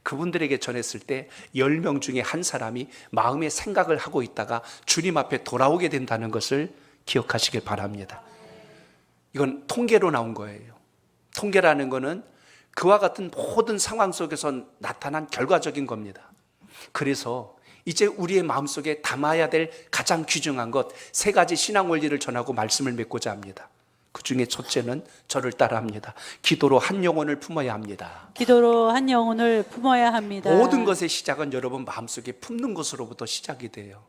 그분들에게 전했을 때 10명 중에 한 사람이 마음의 생각을 하고 있다가 주님 앞에 돌아오게 된다는 것을 기억하시길 바랍니다. 이건 통계로 나온 거예요. 통계라는 거는 그와 같은 모든 상황 속에서 나타난 결과적인 겁니다. 그래서 이제 우리의 마음속에 담아야 될 가장 귀중한 것 3가지 신앙 원리를 전하고 말씀을 맺고자 합니다. 그 중에 첫째는 저를 따라합니다. 기도로 한 영혼을 품어야 합니다. 기도로 한 영혼을 품어야 합니다. 모든 것의 시작은 여러분 마음속에 품는 것으로부터 시작이 돼요.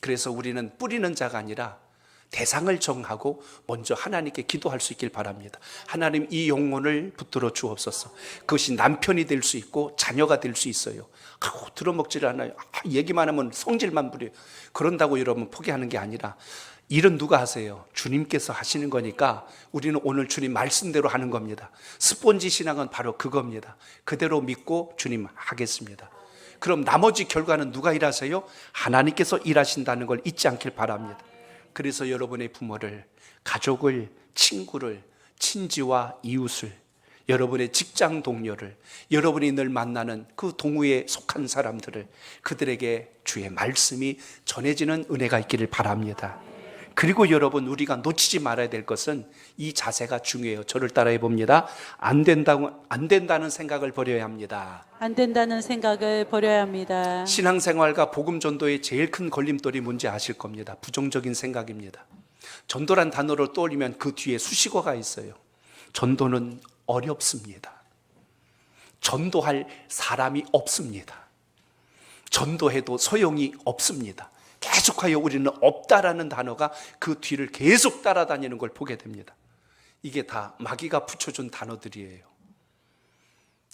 그래서 우리는 뿌리는 자가 아니라 대상을 정하고 먼저 하나님께 기도할 수 있길 바랍니다. 하나님, 이 영혼을 붙들어 주옵소서. 그것이 남편이 될 수 있고 자녀가 될 수 있어요. 들어먹지를 않아요. 얘기만 하면 성질만 부려요. 그런다고 여러분 포기하는 게 아니라 일은 누가 하세요? 주님께서 하시는 거니까 우리는 오늘 주님 말씀대로 하는 겁니다. 스폰지 신앙은 바로 그겁니다. 그대로 믿고 주님 하겠습니다. 그럼 나머지 결과는 누가 일하세요? 하나님께서 일하신다는 걸 잊지 않길 바랍니다. 그래서 여러분의 부모를, 가족을, 친구를, 친지와 이웃을, 여러분의 직장 동료를, 여러분이 늘 만나는 그 동호회에 속한 사람들을, 그들에게 주의 말씀이 전해지는 은혜가 있기를 바랍니다. 그리고 여러분, 우리가 놓치지 말아야 될 것은 이 자세가 중요해요. 저를 따라해 봅니다. 안 된다는 생각을 버려야 합니다. 안 된다는 생각을 버려야 합니다. 신앙생활과 복음 전도의 제일 큰 걸림돌이 뭔지 아실 겁니다. 부정적인 생각입니다. 전도란 단어를 떠올리면 그 뒤에 수식어가 있어요. 전도는 어렵습니다. 전도할 사람이 없습니다. 전도해도 소용이 없습니다. 계속하여 우리는 없다라는 단어가 그 뒤를 계속 따라다니는 걸 보게 됩니다. 이게 다 마귀가 붙여준 단어들이에요.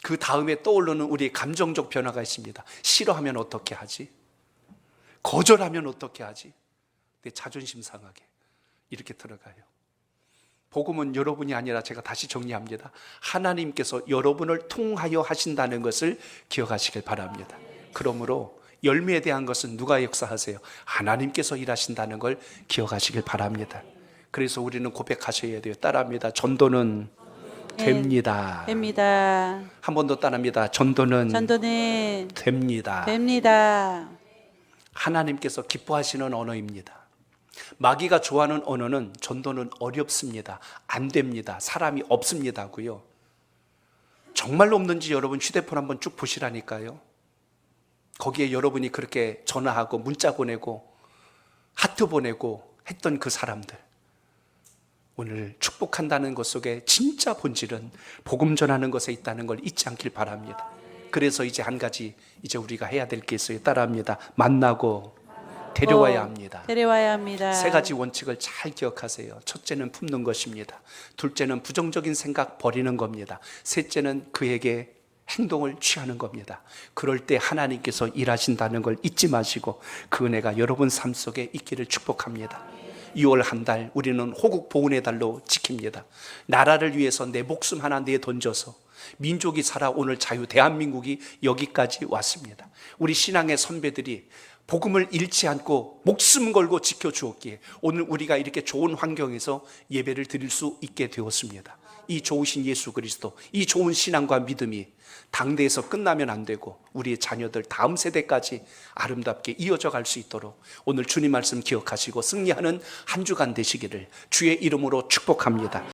그 다음에 떠오르는 우리의 감정적 변화가 있습니다. 싫어하면 어떻게 하지? 거절하면 어떻게 하지? 내 자존심 상하게. 이렇게 들어가요. 복음은 여러분이 아니라, 제가 다시 정리합니다, 하나님께서 여러분을 통하여 하신다는 것을 기억하시길 바랍니다. 그러므로 열매에 대한 것은 누가 역사하세요? 하나님께서 일하신다는 걸 기억하시길 바랍니다. 그래서 우리는 고백하셔야 돼요. 따라합니다. 전도는 됩니다. 됩니다. 한 번 더 따라합니다. 전도는 됩니다. 됩니다. 하나님께서 기뻐하시는 언어입니다. 마귀가 좋아하는 언어는 전도는 어렵습니다, 안 됩니다, 사람이 없습니다고요. 정말로 없는지 여러분 휴대폰 한번 쭉 보시라니까요. 거기에 여러분이 그렇게 전화하고 문자 보내고 하트 보내고 했던 그 사람들, 오늘 축복한다는 것 속에 진짜 본질은 복음 전하는 것에 있다는 걸 잊지 않길 바랍니다. 그래서 이제 한 가지 이제 우리가 해야 될 게 있어요. 따라합니다. 만나고 데려와야 합니다. 데려와야 합니다. 세 가지 원칙을 잘 기억하세요. 첫째는 품는 것입니다. 둘째는 부정적인 생각 버리는 겁니다. 셋째는 그에게 행동을 취하는 겁니다. 그럴 때 하나님께서 일하신다는 걸 잊지 마시고 그 은혜가 여러분 삶 속에 있기를 축복합니다. 2월 한 달 우리는 호국 보훈의 달로 지킵니다. 나라를 위해서 내 목숨 하나 내던져서 민족이 살아 오늘 자유 대한민국이 여기까지 왔습니다. 우리 신앙의 선배들이 복음을 잃지 않고 목숨 걸고 지켜주었기에 오늘 우리가 이렇게 좋은 환경에서 예배를 드릴 수 있게 되었습니다. 이 좋으신 예수 그리스도, 이 좋은 신앙과 믿음이 당대에서 끝나면 안 되고 우리의 자녀들 다음 세대까지 아름답게 이어져 갈 수 있도록 오늘 주님 말씀 기억하시고 승리하는 한 주간 되시기를 주의 이름으로 축복합니다.